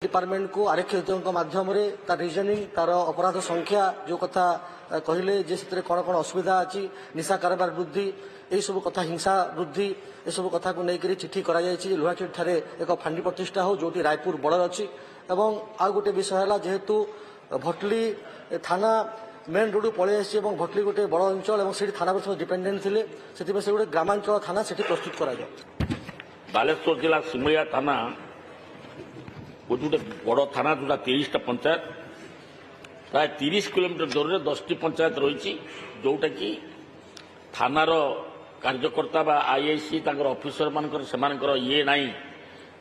Department को आरक्षियों माध्यम रिजनिंग तार अपराध संख्या जो कथा कहले कौन कौन असुविधा अच्छी निशा कारोबार वृद्धि यही सब कथा हिंसा वृद्धि ये सब कथा को लेकर चिठी लुहाचिठी एक फांडी प्रतिष्ठा हो जो रायपुर बॉर्डर अच्छी एवं आउ गोटे विषय है जेहेतु भटली थाना मेन रोड पलि आसी भटली गोटे बड़ अंचल और थाना डिपेंडेंट थे से गोटे ग्रामांचल थाना से प्रस्तुत कर बालेश्वर जिला सिमुलिया थाना गोटे बड़ थाना जोटा 30टा पंचायत प्राय 30 किलोमीटर दूर में 10टी पंचायत रही जोटा कि थानार कार्यकर्ता बा आईआईसी ऑफिसर मानकर ये नाई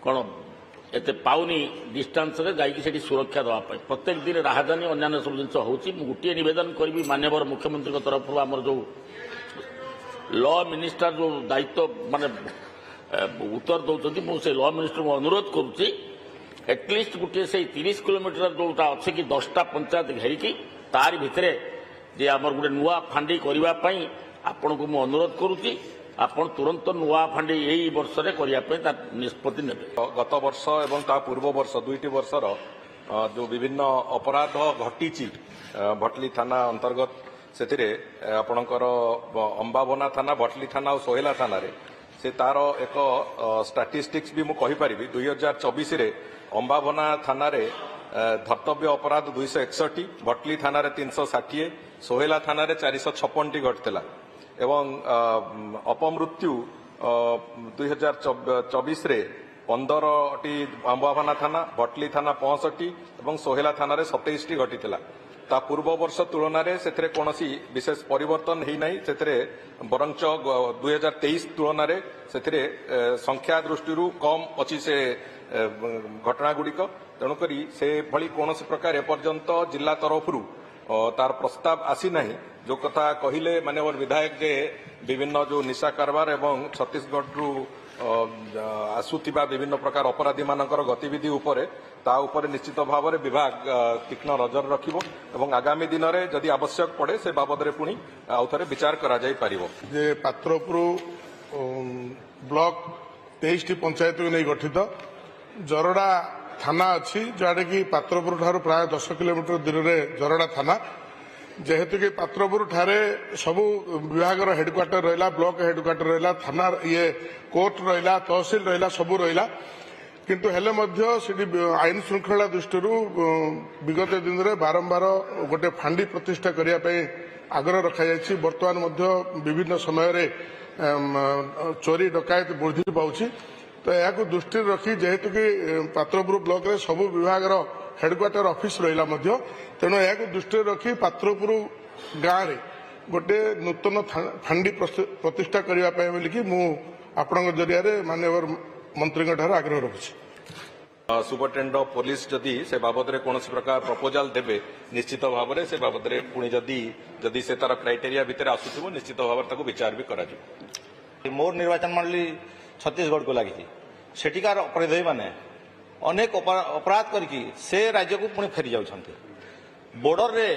कौन एत पाऊनी डिस्टेंस रे जाइए सेठी सुरक्षा देवाई प्रत्येक दिन राहदानी अन्य सब जिन हो गोटे नवेदन करी माननीय मुख्यमंत्री तरफ आम जो लॉ मिनिस्टर जो दायित्व माने उत्तर दौरान मुझे लॉ मिनिस्टर को अनुरोध करुच्ची एटलिस्ट गोटे से 30 किलोमीटर जोटा अच्छे कि 10टा पंचायत घेरिकी तार भितर जे आमर गोटे नुआ फांडी करने आपण को मु अनुरोध करुच्ची आपण तुरंत नुआ फांडी यही वर्ष करने निष्पत्ति ने गत वर्ष एवं ता पूर्व वर्ष दुईटी वर्षर जो विभिन्न अपराध घटी भटली थाना अंतर्गत से आपणकर अंबाबना थाना भटली थाना और सोहेला थाना से तार एक स्टाटिस्टिक्स भी मुझे कहीपरि 2024 अंबाबना थाना धर्तव्य अपराध 261 भटली थाना 360 सोहेला थाना 456 घटला एवं अपमृत्यु 2024 15टी अंबाबना थाना भटली थाना 65 और सोहेला थाना 27टी घटी ता पूर्व वर्ष तुलन से कौन विशेष परिवर्तन है नहीं से बरंच 2023 तुलन से संख्या दृष्टि कम अच्छी से घटना गुड़िक तेणुक से भली कौन प्रकार एपर्यंत जिला तरफ तार प्रस्ताव आसी नहीं जो कथा कहले माननीय विधायक जे विभिन्न जो निशा कारबार एवं छत्तीसगढ़ आसुवा विभिन्न प्रकार अपराधी मानकर गतिविधि उपरे ता उपरे निश्चित भाव में विभाग तीक्ष्ण नजर रखिबो एवं आगामी दिन में जदि आवश्यक पड़े से बाबद में पुणी आउ थे विचार करा जाई पारिबो जे पात्रपुर ब्लॉक 23टी पंचायत को नहीं गठित जरड़ा थाना अच्छी जहाँ कि पात्रपुर ठार प्राय 10 किलोमीटर दूर में जरड़ा थाना जेहेतु कि पात्रपुर ठारे सबू विभाग हेडक्वार्टर रहा ब्लॉक हेडक्वार्टर रहा थाना ये कोर्ट रहा तहसिल रहा सबू रहा किंतु हेले मध्य आईन श्रृंखला दृष्टि विगत दिन में बारंबार गोटे फांडी प्रतिष्ठा करने आग्रह रखा जायछि वर्तमान मध्य विभिन्न समय चोरी डकायत वृद्धि पाउछि तो यह दृष्टि रखी जेहेतु कि पात्रपुर ब्लॉक रे सबू विभाग हेडक्वार्टर ऑफिस रहा तेणु यह दृष्टि रखी पात्रपुर गाँव में गोटे नूतन फांडी प्रतिष्ठा करने बोलिकी आपण जरिया माननीय मंत्री आग्रह रखुच्छी सुपरिटेडेंट ऑफ पुलिस जदि से बाबद में कौन प्रकार प्रपोजाल देवे निश्चित भाव में से बाबद में पुणी जदि से तार क्राइटेरिया भितर आसुव निश्चित भाव में विचार भी करा मोर निर्वाचन मंडली छत्तीसगढ़ को लगी सेठिकार अपराधी मैंने अनेक अपराध करके से राज्य को पुणी फेरी जाउछन्ते बॉर्डर रे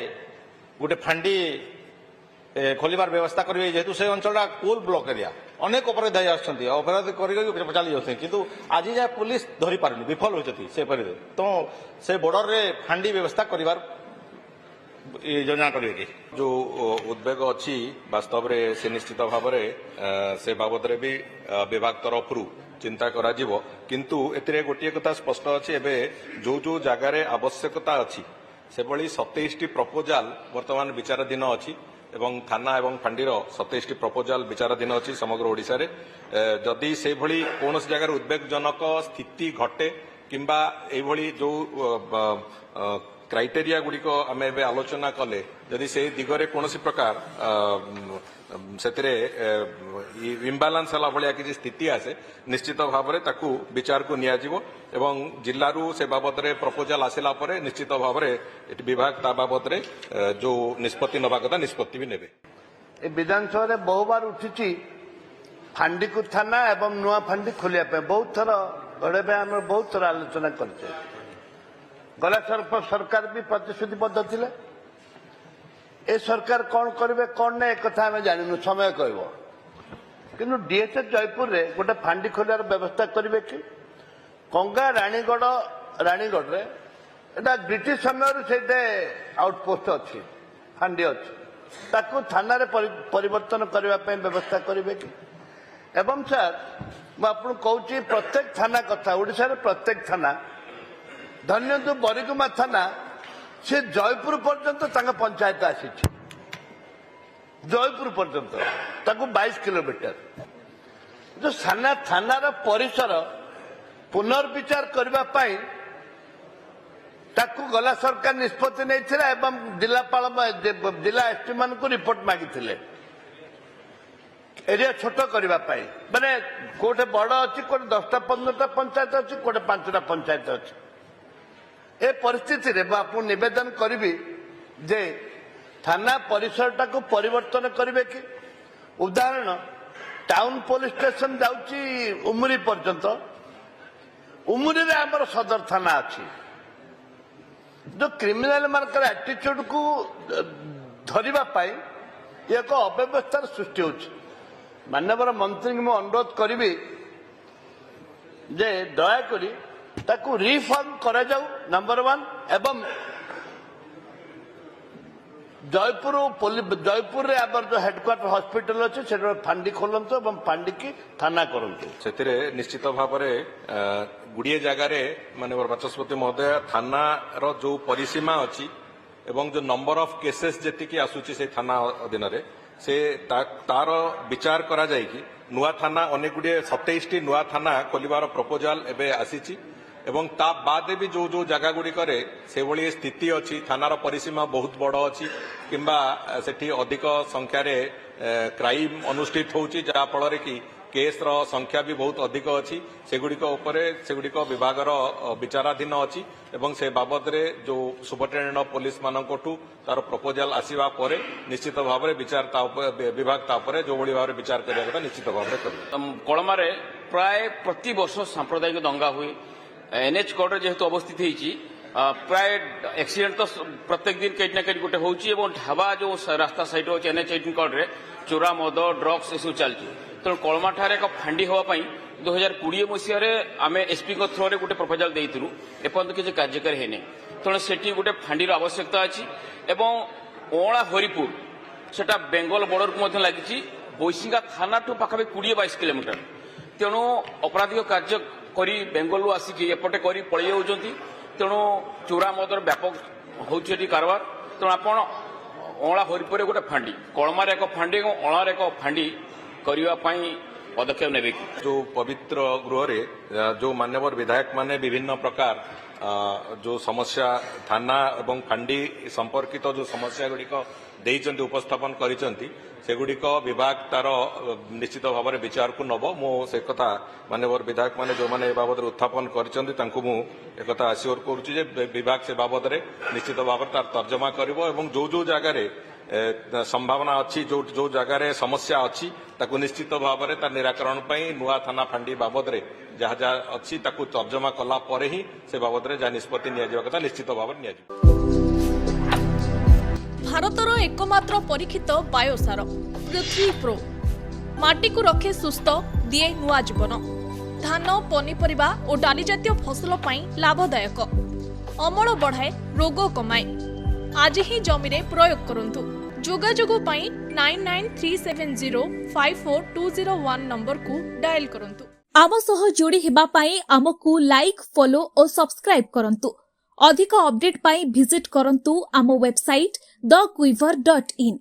गोटे फांडी खोलिबार व्यवस्था करेंगे जेहेतु से अंचल कोल ब्लॉक एरिया अनेक अपराधी अपराध कर चली जाते किंतु आज जाए पुलिस धरी पारनी विफल होती से तो से बॉर्डर रे फांडी व्यवस्था करिवार योजना करेंगे जो उद्वेग अच्छी वास्तव में से निश्चित भाव में से बाबद भी विभाग तरफ चिंता करा जीवो किंतु एतिरे गोटे कथा स्पष्ट अच्छी एवं जो जो जगार आवश्यकता अच्छी से भली 27टी प्रपोजाल वर्तमान विचाराधीन अच्छी एवं थाना एवं फांडीर 27टी प्रपोजाल विचाराधीन अच्छी समग्र ओडिशा रे जदि से भली कौन जगार उद्वेगजनक स्थिति घटे किंबा एभली जो क्राइटेरिया गुड़िक आम ए आलोचना कले जदि से दिगरे कौन प्रकार से इम्बालांस है भाया किसी स्थिति आसे निश्चित भाव में ताकू विचार को नियाजिवो एवं जिल्लारू से बाबद में प्रपोजाल आसिला परे निश्चित भाव में विभाग ता बाबद में जो निष्पत्ति नवा कथा निष्पत्ति भी नेबे विधानसभा रे बहु बार उठी फांडी को थाना एवं नुआ फांडी खोलिया बहुत थर गड़े आम बहुत थर आलोचना करते गला सरकार भी प्रतिश्रुतिबद्ध थिले ए सरकार कौन करेंगे कौन ना एक आम जानू समय कह कि डीएचएस जयपुर रे गोटे फांडी खोलियार व्यवस्था करेंगे कि कंगा रानीगढ़ ରାଣୀଗଡ଼ରେ ଏଟା ବ୍ରିଟିଶ ସମୟରୁ ସେଇଟା ଆଉଟପୋଷ୍ଟ ଅଛି, ଫାଣ୍ଡି ଅଛି, ତାକୁ ଥାନାରେ ପରିବର୍ତ୍ତନ କରିବା ପାଇଁ ବ୍ୟବସ୍ଥା କରିବେ କି? ଏବଂ ସାର୍ ମୁଁ ଆପଣଙ୍କୁ କହୁଛି ପ୍ରତ୍ୟେକ ଥାନା କଥା, ଓଡ଼ିଶାରେ ପ୍ରତ୍ୟେକ ଥାନା, ଧନ୍ୟନ୍ତୁ ବରିଗୁମା ଥାନା, ସେ ଜୟପୁର ପର୍ଯ୍ୟନ୍ତ ତାଙ୍କ ପଞ୍ଚାୟତ ଆସିଛି, ଜୟପୁର ପର୍ଯ୍ୟନ୍ତ ତାକୁ 22 କିଲୋମିଟର। ଯୋଉ ଥାନାର ପରିସର ପୁନର୍ବିଚାର କରିବା ପାଇଁ ତାକୁ ଗଲା ସରକାର ନିଷ୍ପତ୍ତି ନେଇଥିଲା ଏବଂ ଜିଲ୍ଲା ଏସପି ମାନଙ୍କୁ ରିପୋର୍ଟ ମାଗିଥିଲେ ଏରିଆ ଛୋଟ କରିବା ପାଇଁ। ମାନେ କୋଉଠି ବଡ ଅଛି, କୋଉଠି 10ଟା 15ଟା ପଞ୍ଚାୟତ ଅଛି, କୋଉଠି 5ଟା ପଞ୍ଚାୟତ ଅଛି। ଏ ପରିସ୍ଥିତିରେ ମୁଁ ଆପଣଙ୍କୁ ନିବେଦନ କରିବି ଯେ ଥାନା ପରିସରଟାକୁ ପରିବର୍ତ୍ତନ କରିବେ କି? ଉଦାହରଣ, ଟାଉନ ପୋଲିସ ଷ୍ଟେସନ ଯାଉଛି ଉମୁରି ପର୍ଯ୍ୟନ୍ତ, ଉମୁରିରେ ଆମର ସଦର ଥାନା ଅଛି। जो क्रिमिनाल मानकर एटीट्यूड को धरिबा पाई एक अव्यवस्थार सृष्टि होछि। माननीय मंत्री को अनुरोध करी जे दया करी ताकू रिफॉर्म करा जाऊ नंबर 1 एवं जयपुर रे आबर जो हेडक्वार्टर हॉस्पिटल अच्छे से फांडी खोलंतु एवं फांडी की थाना करंतु। ସେଥିରେ ନିଶ୍ଚିତ ଭାବରେ गुड़िए जगार माननीय बाचस्पति महोदय थाना रो जो परिसीमा अच्छी एवं जो नंबर ऑफ केसेस जी आसूची से थाना अधीन से तार विचार करा जाए कि नुआ थाना अनेक गुड़िए 27टी नुआ थाना खोलिबार प्रपोजाल एबे आसीची एवं ता बाद भी जो जो जगह गुड़िक से भली स्थिति अच्छी थानार परिसीमा बहुत बड़ अच्छी किंबा सेठी अधिक संख्यार क्राइम अनुष्ठित होची जहा फल कि केस रो संख्या भी बहुत अधिक अच्छी सेगुड़िक विभाग विचाराधीन अच्छी एवं से बाबद रे जो सुपरिटेडेंट ऑफ पुलिस मानकठू तार प्रपोजाल आसीबा परे निश्चित भाव में विचार विभाग तापर जो भली भाव विचार करिया कथा निश्चित भाव में कलमारे प्राय प्रति वर्ष सांप्रदायिक दंगा हुए। एनएच कोड जेहेतु अवस्थित होती प्राय एक्सीडेंट तो प्रत्येक दिन कहीं ना कहीं गोटे होची ढाबा जो रास्ता साइड हो एनएच 18 कोड रे चोरा मद ड्रग्स ये सब चलती। तेणु कलमा ठारे एक फांडी हाँपाई 2020 मसीह आम एसपी थ्रो रे गोटे प्रपोजाल देइथिलु एपर्यंत किसी कार्यकारी है नहीं। तेणु सेठी गोटे फांडीर आवश्यकता अच्छी एवं ओला हरिपुर सेटा बेंगल बॉर्डर को लगी बैसिंगा थाना ठू पाखापी 20-22 किलोमीटर। तेणु अपराधिक कार्य करी बेंगलू आसिकी एपटे करी पलि जाउछंती। तेणु चोरा मदर व्यापक होउछि कारबार। तेणु आपण ओला हरिपुर गोटे फांडी कलमार एक फांडी और ओलार एक फांडी करने पदक्षेप ने जो पवित्र गृह रे जो मान्यवर विधायक माने विभिन्न प्रकार जो समस्या थाना एवं फांडी संपर्कित जो समस्या गुड़िक देइचंती उपस्थापन करिसंती सेगुड़िक विभाग तार निश्चित भाव में विचार को नब मो से कथा मान्यवर विधायक माने जो माने बाबद उत्थापन करिसंती तांको मु एकथा आश्योर करूची जे विभाग से बाबद रे निश्चित भाव में तार तर्जमा करिवो एवं जो जो जगार संभावना अच्छी जो जगार समस्या अच्छी ताकू निश्चित भाव में तार निराकरण पई नुआ थाना फांडी बाबद रे जहाँ जहाँ अच्छी ताकू तर्जमा कला परे ही से बाबद रे जहाँ निष्पत्ति निया कथा निश्चित भाव में निया। भारतर एकमात्र परीक्षित बायोसार पृथ्वी प्रो माटी को रखे सुस्थ दिए नुआ जीवन धान पनीपरिबा और डाली जातीय फसल पई लाभदायक अमल बढ़ाए रोग कमाए। आज ही जमी रे प्रयोग करंतु। जोगाजोग पई 9937054201 नंबर को डायल करंतु। आम सह जोड़ी हेबा पाई आमकु लाइक फॉलो और सब्सक्राइब करंतु। अधिक अपडेट पाई विजिट करंतु आम वेबसाइट thequiver.in।